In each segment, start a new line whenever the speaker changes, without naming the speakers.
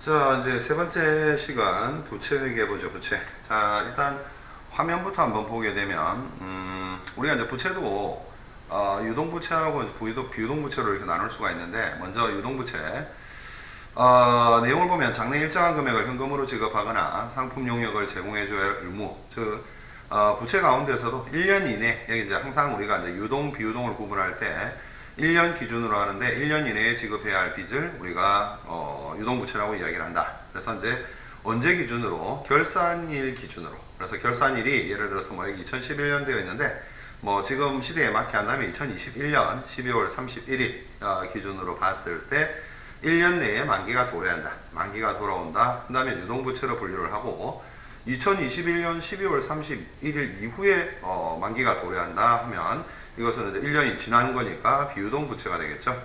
자, 이제 세 번째 시간 부채 회계해보죠, 부채. 자, 일단 화면부터 한번 보게 되면, 우리가 이제 부채도, 유동부채하고 비유동부채로 이렇게 나눌 수가 있는데, 먼저 유동부채. 내용을 보면 장래 일정한 금액을 현금으로 지급하거나 상품 용역을 제공해줘야 할 의무, 즉, 부채 가운데서도 1년 이내, 여기 이제 항상 우리가 이제 유동, 비유동을 구분할 때, 1년 기준으로 하는데 1년 이내에 지급해야 할 빚을 우리가 유동부채라고 이야기를 한다. 그래서 이제 언제 기준으로? 결산일 기준으로. 그래서 결산일이 예를 들어서 뭐 여기 2011년 되어 있는데 뭐 지금 시대에 맞게 한다면 2021년 12월 31일 기준으로 봤을 때 1년 내에 만기가 도래한다. 만기가 돌아온다. 그 다음에 유동부채로 분류를 하고 2021년 12월 31일 이후에 만기가 도래한다 하면 이것은 이제 1년이 지난 거니까 비유동 부채가 되겠죠.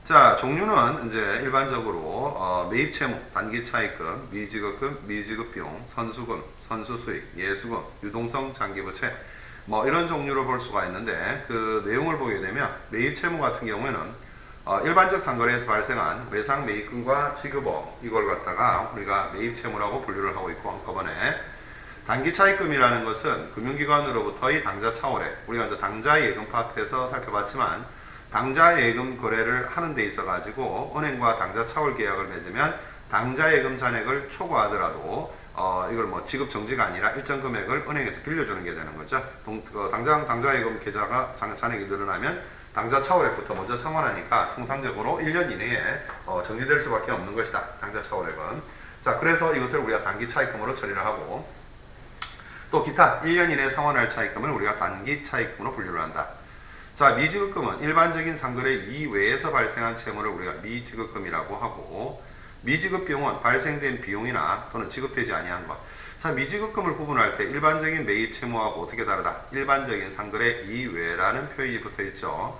자, 종류는 이제 일반적으로 매입 채무, 단기 차입금, 미지급금, 미지급 비용, 선수금, 선수수익, 예수금, 유동성 장기 부채 뭐 이런 종류로 볼 수가 있는데 그 내용을 보게 되면 매입 채무 같은 경우에는 일반적 상거래에서 발생한 외상 매입금과 지급업 이걸 갖다가 우리가 매입 채무라고 분류를 하고 있고 한꺼번에 단기 차입금이라는 것은 금융기관으로부터의 당좌 차월액, 우리가 이제 당좌 예금 파트에서 살펴봤지만 당좌 예금 거래를 하는 데 있어 가지고 은행과 당좌 차월 계약을 맺으면 당좌 예금 잔액을 초과하더라도 이걸 뭐 지급 정지가 아니라 일정 금액을 은행에서 빌려주는 게 되는 거죠. 당장 당좌 예금 계좌가 잔액이 늘어나면 당좌 차월액부터 먼저 상환하니까 통상적으로 1년 이내에 정리될 수밖에 없는 것이다. 당좌 차월액은. 자, 그래서 이것을 우리가 단기 차입금으로 처리를 하고 또 기타 1년 이내 상환할 차입금을 우리가 단기 차입금으로 분류를 한다. 자, 미지급금은 일반적인 상거래 이외에서 발생한 채무를 우리가 미지급금이라고 하고 미지급 비용은 발생된 비용이나 또는 지급되지 아니한 것. 자, 미지급금을 구분할 때 일반적인 매입 채무하고 어떻게 다르다? 일반적인 상거래 이외라는 표현이 붙어 있죠.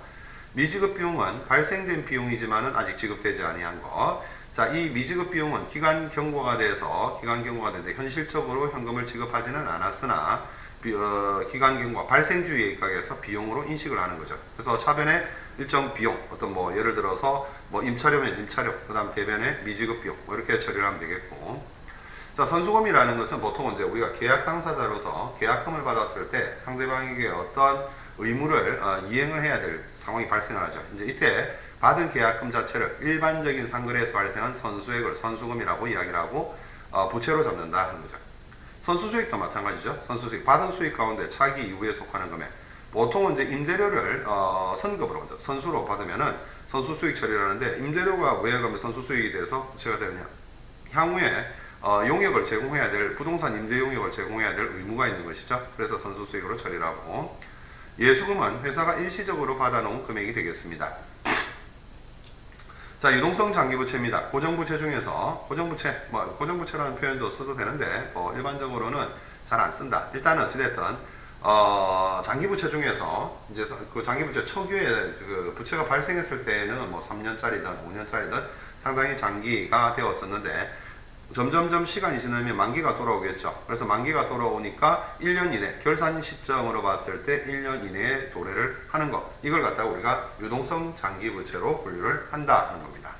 미지급 비용은 발생된 비용이지만은 아직 지급되지 아니한 것. 자, 이 미지급 비용은 기간 경과가 되는데 현실적으로 현금을 지급하지는 않았으나 기간 경과 발생주의 입각에서 비용으로 인식을 하는 거죠. 그래서 차변에 일정 비용, 어떤 뭐 예를 들어서 뭐 임차료면 임차료, 그다음 대변에 미지급 비용 뭐 이렇게 처리를 하면 되겠고. 자, 선수금이라는 것은 보통 이제 우리가 계약 당사자로서 계약금을 받았을 때 상대방에게 어떤 의무를 이행을 해야 될 상황이 발생을 하죠. 이제 이때 받은 계약금 자체를 일반적인 상거래에서 발생한 선수액을 선수금이라고 이야기를 하고 부채로 잡는다 하는 거죠. 선수수익도 마찬가지죠. 선수수익 받은 수익 가운데 차기 이후에 속하는 금액. 보통은 이제 임대료를 선급으로 선수로 받으면은 선수수익 처리를 하는데 임대료가 왜 그러면 선수수익이 돼서 부채가 되느냐? 향후에 용역을 제공해야 될 부동산 임대 용역을 제공해야 될 의무가 있는 것이죠. 그래서 선수수익으로 처리를 하고 예수금은 회사가 일시적으로 받아놓은 금액이 되겠습니다. 자, 유동성 장기부채입니다. 고정부채 중에서 고정부채라는 표현도 써도 되는데 일반적으로는 잘 안 쓴다. 일단 어찌됐든 장기부채 중에서 이제 그 장기부채 초기에 그 부채가 발생했을 때는 뭐 3년짜리든 5년짜리든 상당히 장기가 되었었는데 점점점 시간이 지나면 만기가 돌아오겠죠. 그래서 만기가 돌아오니까 1년 이내, 결산 시점으로 봤을 때 1년 이내에 도래를 하는 것. 이걸 갖다가 우리가 유동성 장기부채로 분류를 한다 하는 겁니다.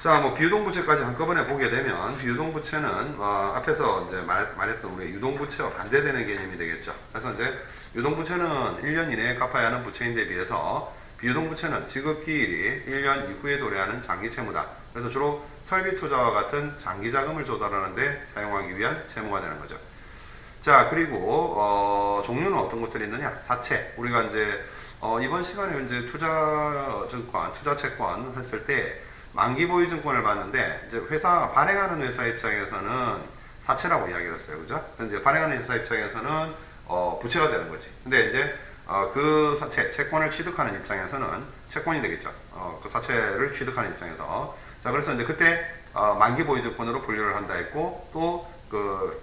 자, 뭐 비유동부채까지 한꺼번에 보게 되면 비유동부채는 앞에서 이제 말했던 우리 유동부채와 반대되는 개념이 되겠죠. 그래서 이제 유동부채는 1년 이내에 갚아야 하는 부채인데 비해서 비유동부채는 지급기일이 1년 이후에 도래하는 장기채무다. 그래서 주로 설비 투자와 같은 장기 자금을 조달하는 데 사용하기 위한 채무가 되는 거죠. 자, 그리고 종류는 어떤 것들이 있느냐? 사채. 우리가 이제 이번 시간에 이제 투자증권, 투자채권 했을 때 만기 보유 증권을 봤는데 이제 발행하는 회사 입장에서는 사채라고 이야기를 했어요. 그죠? 근데 발행하는 회사 입장에서는 부채가 되는 거지. 근데 이제 그 사채, 채권을 취득하는 입장에서는 채권이 되겠죠. 그 사채를 취득하는 입장에서. 자, 그래서 이제 그때 만기 보유증권으로 분류를 한다 했고 또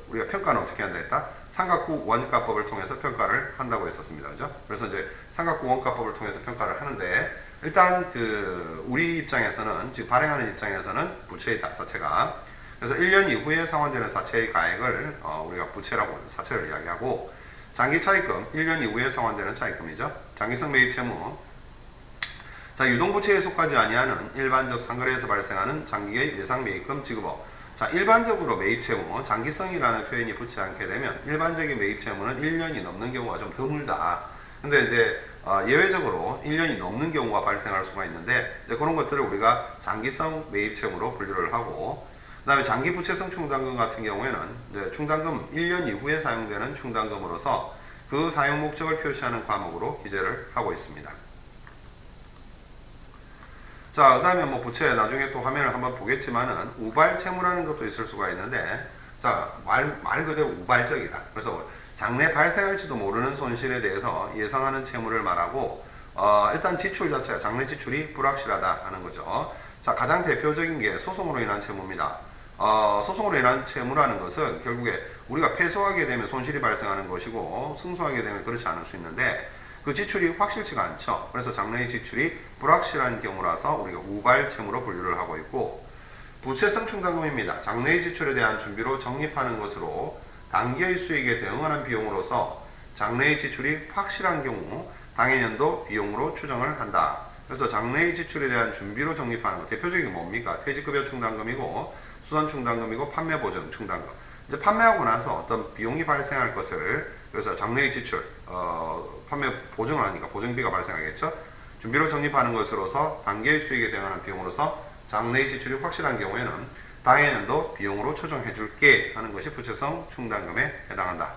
우리가 평가는 어떻게 한다 했다? 삼각구 원가법을 통해서 평가를 한다고 했었습니다. 그죠? 그래서 이제 삼각구 원가법을 통해서 평가를 하는데 일단 우리 입장에서는 즉 발행하는 입장에서는 부채이다, 사채가. 그래서 1년 이후에 상환되는 사채의 가액을 우리가 부채라고 사채를 이야기하고 장기 차입금, 1년 이후에 상환되는 차입금이죠. 장기성 매입 채무. 자, 유동부채에 속하지 아니하는 일반적 상거래에서 발생하는 장기의 예상 매입금 지급업. 자, 일반적으로 매입채무, 장기성이라는 표현이 붙지 않게 되면 일반적인 매입채무는 1년이 넘는 경우가 좀 드물다. 근데 이제 예외적으로 1년이 넘는 경우가 발생할 수가 있는데 이제 그런 것들을 우리가 장기성 매입채무로 분류를 하고, 그 다음에 장기부채성 충당금 같은 경우에는 이제 충당금 1년 이후에 사용되는 충당금으로서 그 사용 목적을 표시하는 과목으로 기재를 하고 있습니다. 자, 그 다음에 뭐 부채 나중에 또 화면을 한번 보겠지만은 우발채무라는 것도 있을 수가 있는데, 자, 말 그대로 우발적이다. 그래서 장래 발생할지도 모르는 손실에 대해서 예상하는 채무를 말하고, 일단 지출 자체가 장래 지출이 불확실하다 하는 거죠. 자, 가장 대표적인 게 소송으로 인한 채무입니다. 소송으로 인한 채무라는 것은 결국에 우리가 패소하게 되면 손실이 발생하는 것이고 승소하게 되면 그렇지 않을 수 있는데, 그 지출이 확실치가 않죠. 그래서 장래의 지출이 불확실한 경우라서 우리가 우발 채무로 분류를 하고 있고, 부채성 충당금입니다. 장래의 지출에 대한 준비로 적립하는 것으로 단기의 수익에 대응하는 비용으로서 장래의 지출이 확실한 경우 당해년도 비용으로 추정을 한다. 그래서 장래의 지출에 대한 준비로 적립하는 것, 대표적인 게 뭡니까? 퇴직급여 충당금이고 수선충당금이고 판매보증 충당금. 이제 판매하고 나서 어떤 비용이 발생할 것을, 그래서 장래의 지출, 판매 보증을 하니까 보증비가 발생하겠죠. 준비로 적립하는 것으로서 단기의 수익에 대응하는 비용으로서 장래의 지출이 확실한 경우에는 당해년도 비용으로 추정해 줄게 하는 것이 부채성 충당금에 해당한다.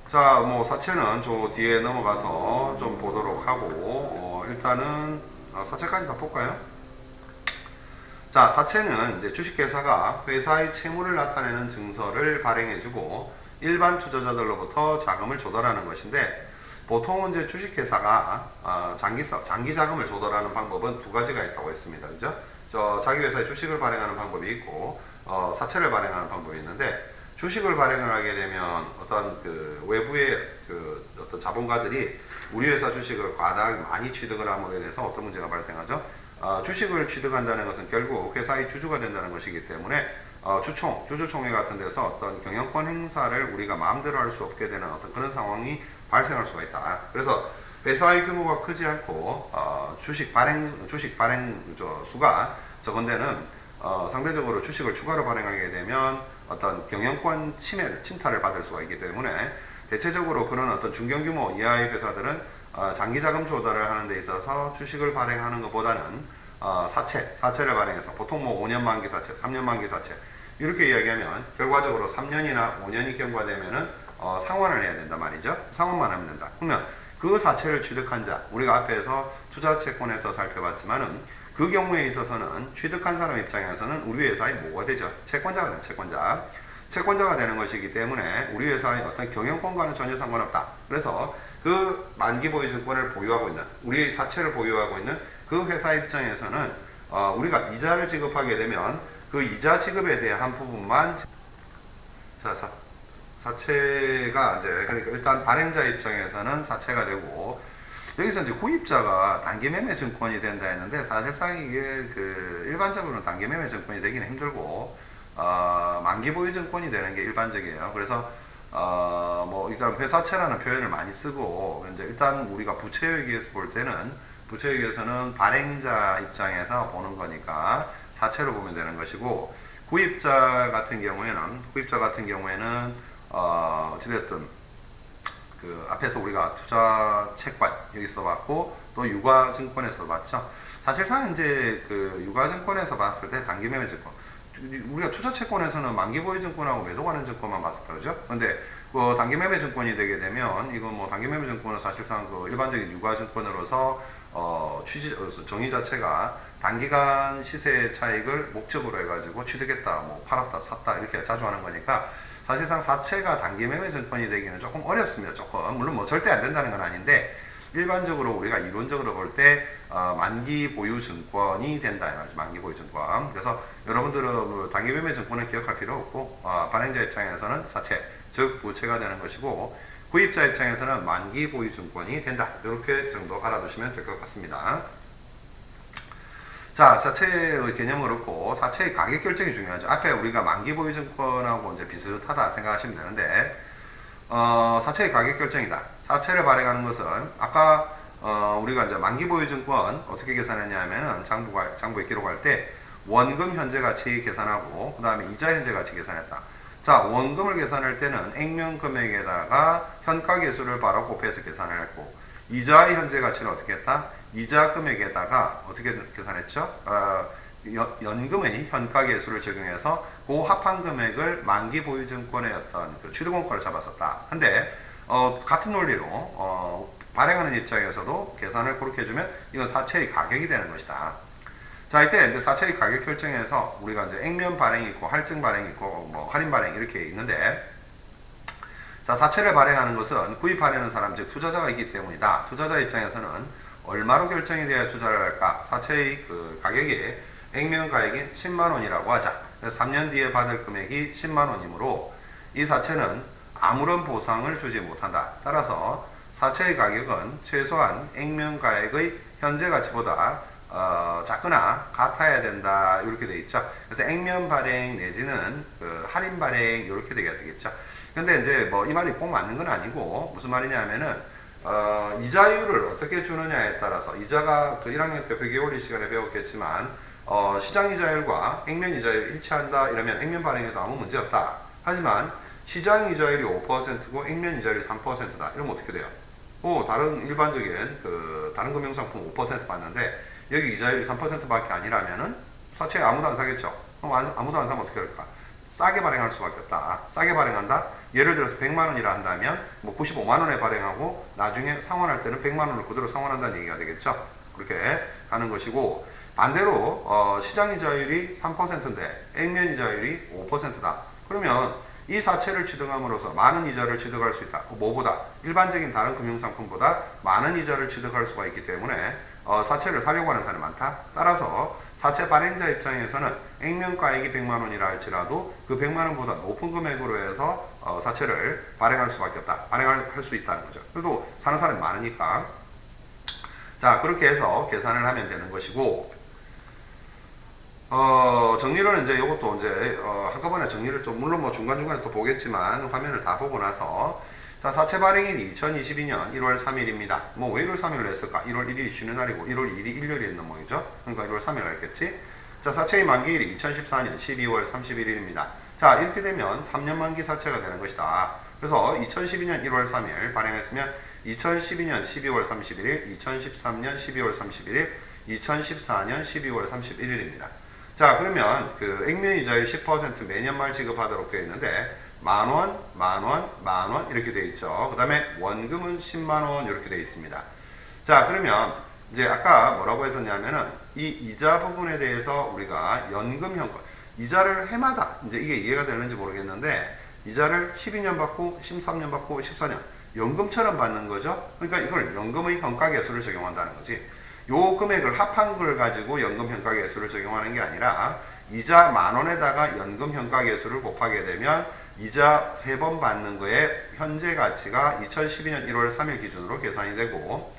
자, 뭐 사채는 저 뒤에 넘어가서 좀 보도록 하고, 일단은 사채까지 다 볼까요? 자, 사채는 이제 주식회사가 회사의 채무를 나타내는 증서를 발행해주고 일반 투자자들로부터 자금을 조달하는 것인데, 보통은 이제 주식회사가 장기 자금을 조달하는 방법은 두 가지가 있다고 했습니다. 그죠? 자기 회사의 주식을 발행하는 방법이 있고, 사채를 발행하는 방법이 있는데, 주식을 발행을 하게 되면 어떤 그 외부의 그 어떤 자본가들이 우리 회사 주식을 과다하게 많이 취득을 함으로 인해서 어떤 문제가 발생하죠? 주식을 취득한다는 것은 결국 회사의 주주가 된다는 것이기 때문에 주주총회 같은 데서 어떤 경영권 행사를 우리가 마음대로 할 수 없게 되는 어떤 그런 상황이 발생할 수가 있다. 그래서 회사의 규모가 크지 않고 주식 발행 수가 적은 데는 상대적으로 주식을 추가로 발행하게 되면 어떤 경영권 침탈을 받을 수가 있기 때문에 대체적으로 그런 어떤 중견규모 이하의 회사들은 장기 자금 조달을 하는 데 있어서 주식을 발행하는 것보다는 사채를 발행해서 보통 뭐 5년 만기 사채, 3년 만기 사채 이렇게 이야기하면 결과적으로 3년이나 5년이 경과되면은 상환을 해야 된단 말이죠. 상환만 하면 된다. 그러면 그 사채를 취득한 자, 우리가 앞에서 투자채권에서 살펴봤지만은 그 경우에 있어서는 취득한 사람 입장에서는 우리 회사의 뭐가 되죠? 채권자가 되는 채권자가 되는 것이기 때문에 우리 회사의 어떤 경영권과는 전혀 상관없다. 그래서 그 만기 보유 증권을 보유하고 있는, 우리의 사채를 보유하고 있는 그 회사 입장에서는 우리가 이자를 지급하게 되면 그 이자 지급에 대한 부분만, 사채가 이제, 그러니까 일단 발행자 입장에서는 사채가 되고, 여기서 이제 구입자가 단기매매 증권이 된다 했는데, 사실상 이게 그 일반적으로는 단기매매 증권이 되기는 힘들고, 만기 보유 증권이 되는 게 일반적이에요. 그래서 뭐 일단 회사채라는 표현을 많이 쓰고, 이제 일단 우리가 부채회계에서 볼 때는, 부채회계에서는 발행자 입장에서 보는 거니까 사채로 보면 되는 것이고, 구입자 같은 경우에는 어찌됐든 그 앞에서 우리가 투자 채권 여기서도 봤고 또 유가증권에서도 봤죠. 사실상 이제 그 유가증권에서 봤을 때 단기매매 증권, 우리가 투자채권에서는 만기보유 증권하고 매도가는 증권만 봤을 거죠. 근데 그 단기매매 증권이 되게 되면 이건 뭐 단기매매 증권은 사실상 그 일반적인 유가증권으로서 정의 자체가 단기간 시세 차익을 목적으로 해가지고 취득했다, 뭐 팔았다, 샀다 이렇게 자주 하는 거니까 사실상 사채가 단기매매 증권이 되기는 조금 어렵습니다. 조금 물론 뭐 절대 안 된다는 건 아닌데 일반적으로 우리가 이론적으로 볼 때 만기 보유 증권이 된다. 만기 보유 증권. 그래서 여러분들은 단기매매 증권을 기억할 필요 없고 발행자 입장에서는 사채, 즉 부채가 되는 것이고 구입자 입장에서는 만기 보유 증권이 된다. 이렇게 정도 알아두시면 될 것 같습니다. 자, 사채의 개념을 얻고 사채의 가격 결정이 중요하죠. 앞에 우리가 만기 보유 증권하고 이제 비슷하다 생각하시면 되는데 사채의 가격 결정이다. 사채를 발행하는 것은 아까 우리가 이제 만기보유증권 어떻게 계산했냐면은 장부에 기록할 때 원금 현재 가치 계산하고 그 다음에 이자 현재 가치 계산했다. 자, 원금을 계산할 때는 액면 금액에다가 현가 계수를 바로 곱해서 계산을 했고, 이자의 현재 가치는 어떻게 했다? 이자 금액에다가 어떻게 계산했죠? 연금의 현가 계수를 적용해서 그 합한 금액을 만기 보유증권의 어떤 그 취득원가를 잡았었다. 근데 같은 논리로 발행하는 입장에서도 계산을 그렇게 해주면 이건 사채의 가격이 되는 것이다. 자, 이때 이제 사채의 가격 결정에서 우리가 이제 액면 발행이 있고 할증 발행이 있고 뭐 할인 발행 이렇게 있는데, 자, 사채를 발행하는 것은 구입하려는 사람, 즉 투자자가 있기 때문이다. 투자자 입장에서는 얼마로 결정이 되어야 투자를 할까? 사채의 그 가격이 액면 가액이 10만 원이라고 하자. 그래서 3년 뒤에 받을 금액이 10만 원이므로 이 사채는 아무런 보상을 주지 못한다. 따라서 사채의 가격은 최소한 액면 가액의 현재 가치보다 작거나 같아야 된다. 이렇게 되어 있죠. 그래서 액면 발행 내지는 그 할인 발행 이렇게 되겠죠. 근데 이제 뭐 이 말이 꼭 맞는 건 아니고, 무슨 말이냐면은 이자율을 어떻게 주느냐에 따라서, 이자가 그 1학년 때 회계원리 시간에 배웠겠지만 시장 이자율과 액면 이자율이 일치한다 이러면 액면 발행에도 아무 문제 없다. 하지만 시장 이자율이 5%고 액면 이자율이 3%다. 이러면 어떻게 돼요? 다른 일반적인 그 다른 금융상품 5% 받는데 여기 이자율이 3%밖에 아니라면은 사채 아무도 안 사겠죠. 그럼 아무도 안 사면 어떻게 할까? 싸게 발행할 수밖에 없다. 싸게 발행한다? 예를 들어서 100만 원이라 한다면 뭐 95만 원에 발행하고 나중에 상환할 때는 100만 원을 그대로 상환한다는 얘기가 되겠죠. 그렇게 하는 것이고, 반대로 시장 이자율이 3%인데 액면 이자율이 5%다. 그러면 이 사채를 취득함으로써 많은 이자를 취득할 수 있다. 뭐보다? 일반적인 다른 금융상품보다 많은 이자를 취득할 수가 있기 때문에 사채를 사려고 하는 사람이 많다. 따라서 사채 발행자 입장에서는 액면가액이 100만 원이라 할지라도 그 100만 원보다 높은 금액으로 해서 사채를 발행할 수밖에 없다. 발행할 수 있다는 거죠. 그래도 사는 사람이 많으니까. 자, 그렇게 해서 계산을 하면 되는 것이고, 정리를 이제 이것도 이제 한꺼번에 정리를 좀, 물론 뭐 중간중간에 또 보겠지만 화면을 다 보고 나서, 자, 사채 발행일이 2022년 1월 3일입니다. 뭐 왜 1월 3일을 했을까? 1월 1일이 쉬는 날이고 1월 2일이 일요일이었는 모이죠. 그러니까 1월 3일을 했겠지. 자, 사채의 만기일이 2014년 12월 31일입니다. 자, 이렇게 되면 3년 만기 사채가 되는 것이다. 그래서 2012년 1월 3일 발행했으면 2012년 12월 31일, 2013년 12월 31일, 2014년 12월 31일입니다. 자, 그러면 그 액면 이자율 10% 매년 말 지급하도록 되어 있는데, 만원, 만원, 만원 이렇게 되어 있죠. 그 다음에 원금은 10만원 이렇게 되어 있습니다. 자, 그러면 이제 아까 뭐라고 했었냐면은 이 이자 부분에 대해서 우리가 연금 현금, 이자를 해마다 이제 이게 이해가 되는지 모르겠는데, 이자를 12년 받고 13년 받고 14년 연금처럼 받는 거죠. 그러니까 이걸 연금의 현가계수를 적용한다는 거지. 요 금액을 합한 걸 가지고 연금 현가계수를 적용하는 게 아니라, 이자 만원에다가 연금 현가계수를 곱하게 되면 이자 3번 받는 거에 현재 가치가 2012년 1월 3일 기준으로 계산이 되고,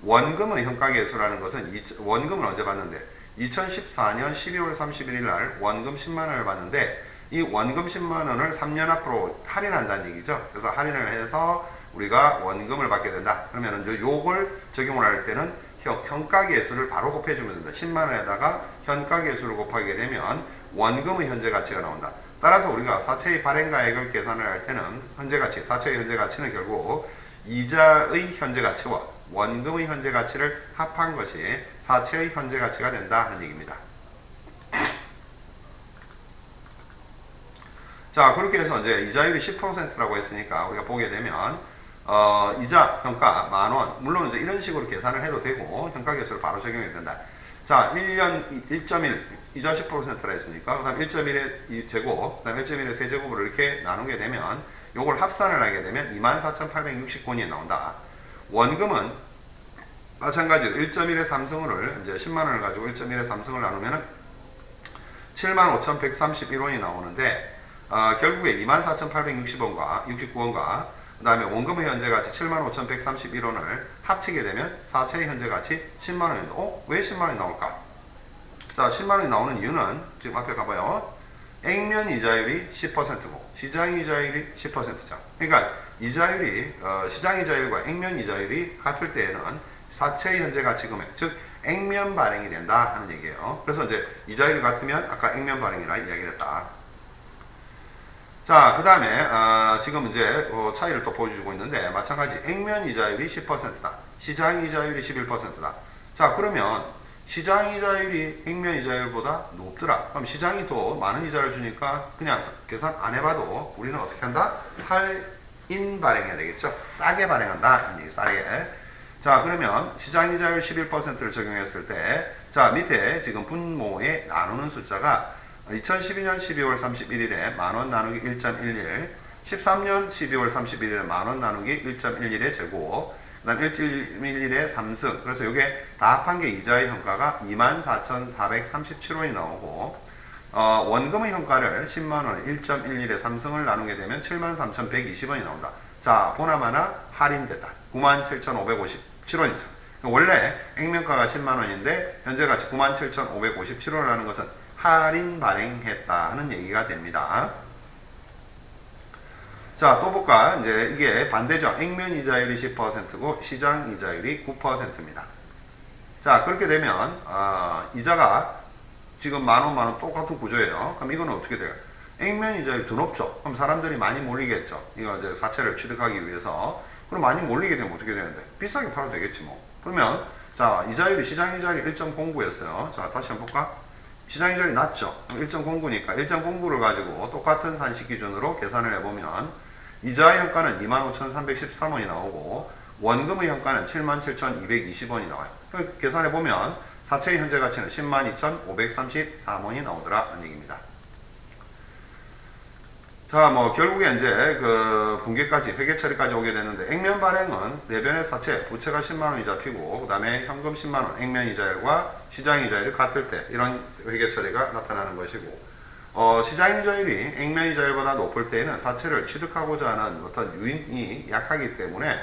원금의 현가계수라는 것은 원금을 언제 받는데 2014년 12월 31일 날 원금 10만원을 받는데, 이 원금 10만원을 3년 앞으로 할인한다는 얘기죠. 그래서 할인을 해서 우리가 원금을 받게 된다. 그러면 요걸 적용을 할 때는 현가계수를 바로 곱해주면 된다. 10만원에다가 현가계수를 곱하게 되면 원금의 현재 가치가 나온다. 따라서 우리가 사채의 발행가액을 계산을 할 때는 현재 가치, 사채의 현재 가치는 결국 이자의 현재 가치와 원금의 현재 가치를 합한 것이 사채의 현재 가치가 된다 하는 얘기입니다. 자, 그렇게 해서 이제 이자율이 10%라고 했으니까 우리가 보게 되면 이자 평가 만원, 물론 이제 이런 식으로 계산을 해도 되고 현가계수를 바로 적용해야 된다. 자, 1년 1.1 이자 10%라 했으니까 그 다음 1.1의 제곱, 그 다음 1.1의 세제곱으로 이렇게 나누게 되면 요걸 합산을 하게 되면 24,869원이 나온다. 원금은 마찬가지로 1.1의 삼성을 이제 10만원을 가지고 1.1의 삼성을 나누면 75,131원이 나오는데, 결국에 24,860원과 69원과 그 다음에 원금의 현재 가치 75,131원을 합치게 되면 사채의 현재 가치 10만원인데, 왜 10만원이 나올까? 자, 10만원이 나오는 이유는 지금 앞에 가봐요. 액면 이자율이 10%고 시장 이자율이 10%죠. 그러니까 이자율이 시장 이자율과 액면 이자율이 같을 때에는 사채의 현재 가치 금액, 즉 액면 발행이 된다 하는 얘기예요. 그래서 이제 이자율이 같으면 아까 액면 발행이라 이야기를 했다. 자, 그 다음에 지금 이제 차이를 또 보여주고 있는데 마찬가지 액면 이자율이 10%다. 시장 이자율이 11%다. 자, 그러면 시장 이자율이 액면 이자율보다 높더라. 그럼 시장이 더 많은 이자를 주니까 그냥 계산 안 해봐도 우리는 어떻게 한다? 할인 발행해야 되겠죠. 싸게 발행한다. 싸게. 자, 그러면 시장 이자율 11%를 적용했을 때, 자, 밑에 지금 분모에 나누는 숫자가 2012년 12월 31일에 만원 나누기 1.11, 13년 12월 31일에 만원 나누기 1.11의 제곱, 그 다음 1.11의 3승. 그래서 이게 다 합한 게 이자의 현가가 24,437원이 나오고, 원금의 현가를 10만원에 1.11의 3승을 나누게 되면 73,120원이 나온다. 자, 보나마나 할인됐다. 97,557원이죠. 원래 액면가가 10만원인데 현재가치 97,557원이라는 것은 할인 발행했다 하는 얘기가 됩니다. 자, 또 볼까? 이제 이게 반대죠. 액면 이자율이 10%고 시장 이자율이 9%입니다. 자, 그렇게 되면 이자가 지금 만원 똑같은 구조예요. 그럼 이거는 어떻게 돼요? 액면 이자율이 더 높죠. 그럼 사람들이 많이 몰리겠죠. 이거 이제 사채를 취득하기 위해서. 그럼 많이 몰리게 되면 어떻게 되는데? 비싸게 팔아도 되겠지 뭐. 그러면 자, 이자율이 시장 이자율이 1.09였어요. 자, 다시 한번 볼까? 시장 이자율이 낮죠. 1.09니까 1.09를 가지고 똑같은 산식 기준으로 계산을 해보면 이자의 현가는 25,313원이 나오고 원금의 현가는 77,220원이 나와요. 계산해보면 사채의 현재 가치는 102,533원이 나오더라 는 얘기입니다. 자, 뭐 결국에 이제 그 분기까지 회계 처리까지 오게 되는데 액면 발행은 내변의 사채 부채가 10만원 이자 피고 그 다음에 현금 10만원 액면 이자율과 시장 이자율이 같을 때 이런 회계 처리가 나타나는 것이고 시장 이자율이 액면 이자율보다 높을 때에는 사채를 취득하고자 하는 어떤 유인이 약하기 때문에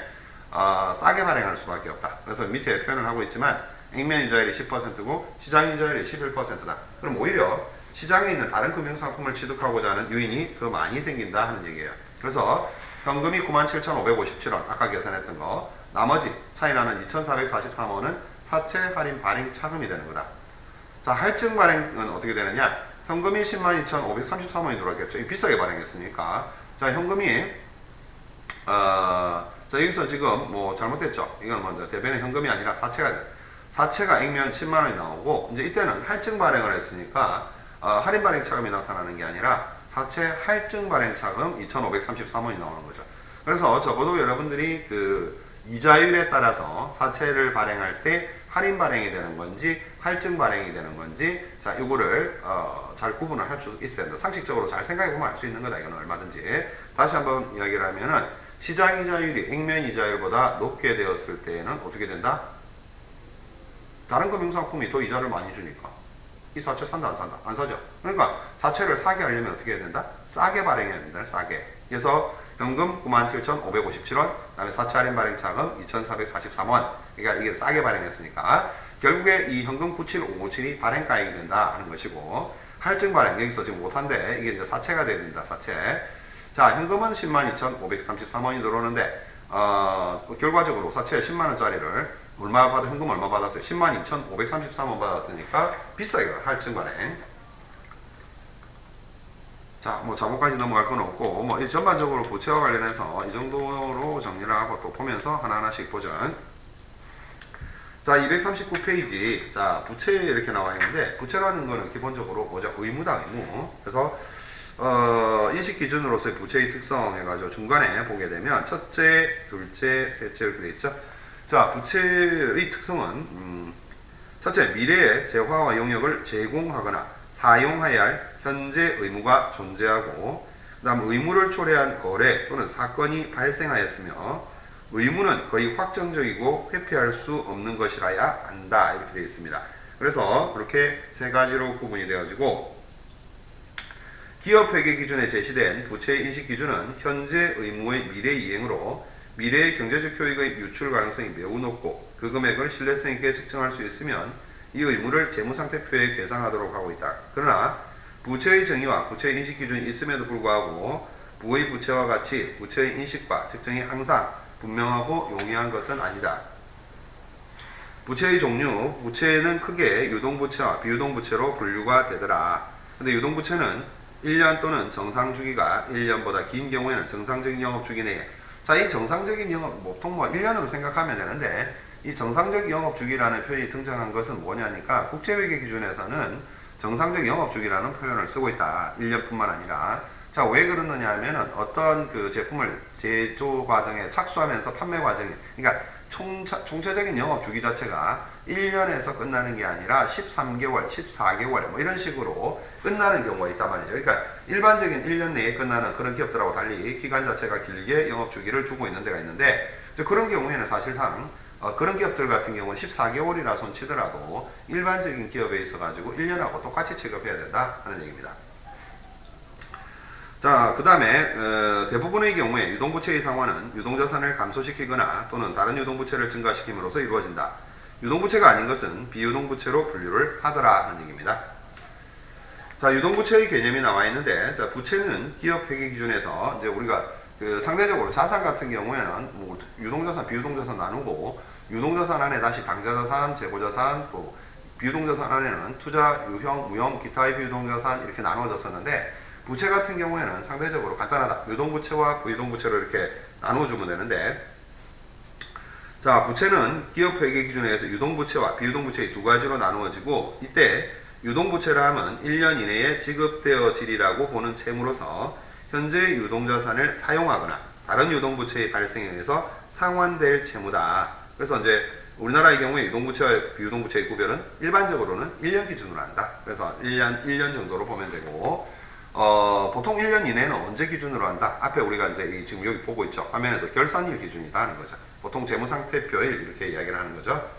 싸게 발행할 수밖에 없다. 그래서 밑에 표현을 하고 있지만 액면 이자율이 10%고 시장 이자율이 11%다. 그럼 오히려 시장에 있는 다른 금융상품을 취득하고자 하는 유인이 더 많이 생긴다 하는 얘기예요. 그래서 현금이 97,557원 아까 계산했던 거 나머지 차이나는 2,443원은 사채 할인 발행 차금이 되는 거다. 자, 할증 발행은 어떻게 되느냐? 현금이 102,533원이 들어왔겠죠. 비싸게 발행했으니까. 자, 현금이 자, 여기서 지금 뭐 잘못됐죠. 이건 먼저 대변의 현금이 아니라 사채가 돼. 사채가 액면 10만원이 나오고 이제 이때는 할증 발행을 했으니까 할인 발행 차금이 나타나는 게 아니라 사채 할증 발행 차금 2,533원이 나오는 거죠. 그래서 적어도 여러분들이 그 이자율에 따라서 사채를 발행할 때 할인 발행이 되는 건지 할증 발행이 되는 건지 자, 이거를 잘 구분을 할 수 있어야 된다. 상식적으로 잘 생각해 보면 알 수 있는 거다. 이거는 얼마든지. 다시 한번 이야기를 하면은 시장 이자율이 액면 이자율보다 높게 되었을 때에는 어떻게 된다? 다른 금융상품이 더 이자를 많이 주니까 이 사채 산다 안 산다? 안 사죠. 그러니까 사채를 사게 하려면 어떻게 해야 된다? 싸게 발행해야 된다. 싸게. 그래서 현금 97,557원, 그다음에 사채 할인 발행 차금 2,443원. 그러니까 이게 싸게 발행했으니까 결국에 이 현금 97,557이 발행가액이 된다 하는 것이고 할증 발행 여기서 지금 못한데 이게 이제 사채가 돼야 된다. 사채. 자, 현금은 102,533원이 들어오는데 결과적으로 사채 10만원짜리를 얼마 받아, 현금 얼마 받았어요? 102,533원 받았으니까 비싸게 할증 발행. 자, 뭐 자본까지 넘어갈 건 없고, 뭐 전반적으로 부채와 관련해서 이 정도로 정리를 하고 또 보면서 하나하나씩 보죠. 자, 239페이지. 자, 부채 이렇게 나와 있는데, 부채라는 거는 기본적으로 뭐죠? 의무다, 의무. 그래서, 인식 기준으로서의 부채의 특성 해가지고 중간에 보게 되면, 첫째, 둘째, 셋째 이렇게 돼 있죠? 자, 부채의 특성은 첫째, 미래의 재화와 용역을 제공하거나 사용해야 할 현재 의무가 존재하고 그 다음 의무를 초래한 거래 또는 사건이 발생하였으며 의무는 거의 확정적이고 회피할 수 없는 것이라야 한다 이렇게 되어 있습니다. 그래서 그렇게 세 가지로 구분이 되어지고 기업 회계 기준에 제시된 부채의 인식 기준은 현재 의무의 미래 이행으로 미래의 경제적 효익의 유출 가능성이 매우 높고 그 금액을 신뢰성 있게 측정할 수 있으면 이 의무를 재무상태표에 계상하도록 하고 있다. 그러나 부채의 정의와 부채의 인식 기준이 있음에도 불구하고 부의 부채와 같이 부채의 인식과 측정이 항상 분명하고 용이한 것은 아니다. 부채의 종류, 부채는 크게 유동부채와 비유동부채로 분류가 되더라. 근데 유동부채는 1년 또는 정상주기가 1년보다 긴 경우에는 정상적인 영업주기 내에, 자, 이 정상적인 영업, 보통 뭐 1년으로 생각하면 되는데, 이 정상적 영업주기라는 표현이 등장한 것은 뭐냐니까, 국제회계 기준에서는 정상적 영업주기라는 표현을 쓰고 있다. 1년뿐만 아니라. 자, 왜 그러느냐 하면은 어떤 그 제품을 제조 과정에 착수하면서 판매 과정에, 그러니까 총체적인 영업 주기 자체가 1년에서 끝나는 게 아니라 13개월, 14개월 뭐 이런 식으로 끝나는 경우가 있단 말이죠. 그러니까 일반적인 1년 내에 끝나는 그런 기업들하고 달리 기간 자체가 길게 영업 주기를 주고 있는 데가 있는데, 그런 경우에는 사실상 그런 기업들 같은 경우는 14개월이라 손치더라도 일반적인 기업에 있어 가지고 1년하고 똑같이 취급해야 된다 하는 얘기입니다. 자, 그 다음에 대부분의 경우에 유동부채의 상환은 유동자산을 감소시키거나 또는 다른 유동부채를 증가시킴으로써 이루어진다. 유동부채가 아닌 것은 비유동부채로 분류를 하더라 하는 얘기입니다. 자, 유동부채의 개념이 나와 있는데, 자, 부채는 기업 회계 기준에서 이제 우리가 상대적으로 자산 같은 경우에는 뭐 유동자산, 비유동자산 나누고, 유동자산 안에 다시 당좌자산, 재고자산, 또 비유동자산 안에는 투자, 유형, 무형, 기타의 비유동자산 이렇게 나눠졌었는데, 부채 같은 경우에는 상대적으로 간단하다. 유동부채와 부유동부채로 이렇게 나눠주면 되는데, 자, 부채는 기업 회계 기준에 의해서 유동부채와 비유동부채의 두 가지로 나누어지고, 이때 유동부채라 하면 1년 이내에 지급되어지리라고 보는 채무로서 현재 유동자산을 사용하거나 다른 유동부채의 발생에 의해서 상환될 채무다. 그래서 이제 우리나라의 경우에 유동부채와 비유동부채의 구별은 일반적으로는 1년 기준으로 한다. 그래서 1년 정도로 보면 되고, 보통 1년 이내는 언제 기준으로 한다? 앞에 우리가 이제 지금 여기 보고 있죠. 화면에도 결산일 기준이다 하는 거죠. 보통 재무상태표일 이렇게 이야기를 하는 거죠.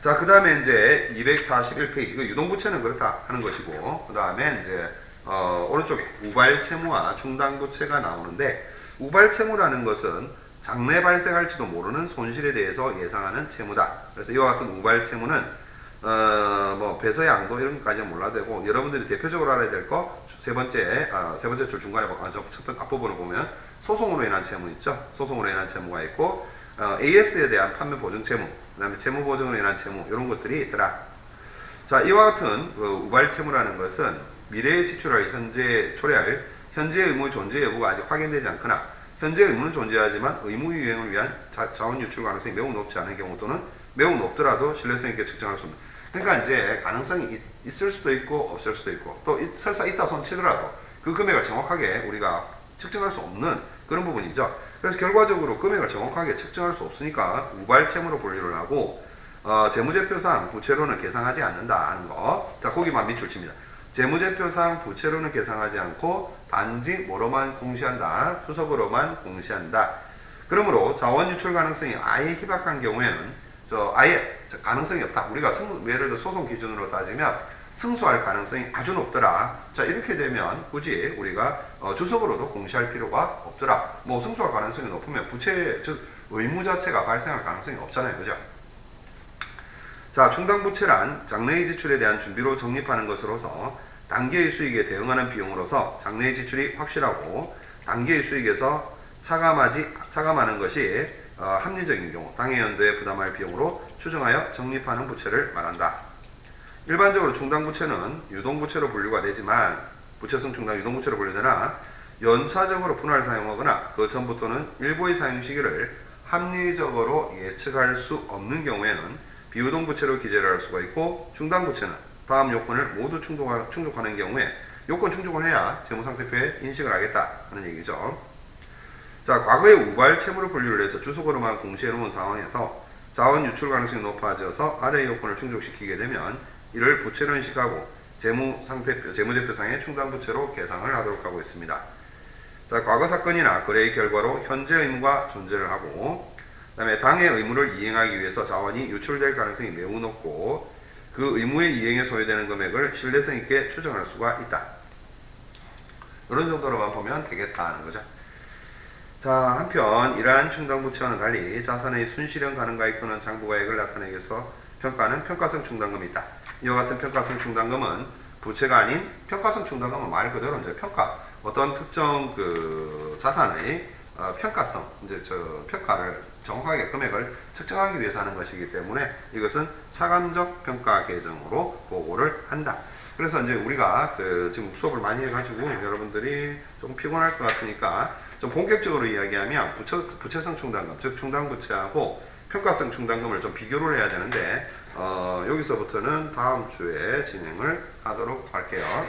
자, 그 다음에 이제 241페이지. 유동부채는 그렇다 하는 것이고, 그 다음에 이제, 오른쪽에 우발채무와 충당부채가 나오는데, 우발채무라는 것은 장래 발생할지도 모르는 손실에 대해서 예상하는 채무다. 그래서 이와 같은 우발채무는 뭐 배서 양도 이런 것까지는 몰라도 되고, 여러분들이 대표적으로 알아야 될 거 세 번째 줄 중간에 첫 번째 앞부분을 보면 소송으로 인한 채무 있죠. 소송으로 인한 채무가 있고, AS에 대한 판매 보증 채무, 그 다음에 채무 보증으로 인한 채무 이런 것들이 있더라. 자, 이와 같은 우발 채무라는 것은 미래에 지출할 초래할 현재 의무 존재 여부가 아직 확인되지 않거나, 현재 의무는 존재하지만 의무 이행을 위한 자원 유출 가능성이 매우 높지 않은 경우 또는 매우 높더라도 신뢰성 있게 측정할 수 없는. 그러니까 이제 가능성이 있을 수도 있고 없을 수도 있고, 또 설사 있다 손 치더라도 그 금액을 정확하게 우리가 측정할 수 없는 그런 부분이죠. 그래서 결과적으로 금액을 정확하게 측정할 수 없으니까 우발채무로 분류를 하고, 재무제표상 부채로는 계상하지 않는다 하는 거. 자, 거기만 밑줄 칩니다. 재무제표상 부채로는 계상하지 않고 단지 뭐로만 공시한다? 추석으로만 공시한다. 그러므로 자원 유출 가능성이 아예 희박한 경우에는 아예 가능성이 없다. 우리가 예를 들어 소송 기준으로 따지면 승소할 가능성이 아주 높더라. 자, 이렇게 되면 굳이 우리가 주석으로도 공시할 필요가 없더라. 뭐 승소할 가능성이 높으면 부채, 즉 의무 자체가 발생할 가능성이 없잖아요. 그죠? 자, 충당부채란 장래의 지출에 대한 준비로 적립하는 것으로서 단기의 수익에 대응하는 비용으로서 장래의 지출이 확실하고 단기의 수익에서 차감하는 것이 합리적인 경우 당해 연도에 부담할 비용으로 추정하여 적립하는 부채를 말한다. 일반적으로 충당부채는 유동부채로 분류가 되지만, 부채성 충당 유동부채로 분류되나 연차적으로 분할 사용하거나 그 전부터는 일부의 사용 시기를 합리적으로 예측할 수 없는 경우에는 비유동부채로 기재를 할 수가 있고, 충당부채는 다음 요건을 모두 충족하는 경우에 요건 충족을 해야 재무상태표에 인식을 하겠다 하는 얘기죠. 자, 과거에 우발 채무로 분류를 해서 주석으로만 공시해 놓은 상황에서 자원 유출 가능성이 높아져서 아래 요건을 충족시키게 되면 이를 부채로 인식하고 재무제표상의 충당부채로 계상을 하도록 하고 있습니다. 자, 과거 사건이나 거래의 결과로 현재 의무가 존재를 하고, 그 다음에 당해 의무를 이행하기 위해서 자원이 유출될 가능성이 매우 높고, 그 의무의 이행에 소요되는 금액을 신뢰성 있게 추정할 수가 있다. 이런 정도로만 보면 되겠다는 거죠. 자, 한편 이러한 충당부채와는 달리 자산의 순실현 가능가액 또는 장부가액을 나타내기 위해서 평가하는 평가성 충당금이 있다. 이와 같은 평가성 충당금은 부채가 아닌, 평가성 충당금은 말 그대로 이제 어떤 특정 자산의 평가성, 평가를 정확하게 금액을 측정하기 위해서 하는 것이기 때문에 이것은 차감적 평가 계정으로 보고를 한다. 그래서 이제 우리가 지금 수업을 많이 해가지고 여러분들이 좀 피곤할 것 같으니까 좀 본격적으로 이야기하면 부채성 충당금, 즉 충당부채하고 평가성 충당금을 좀 비교를 해야 되는데 여기서부터는 다음 주에 진행을 하도록 할게요.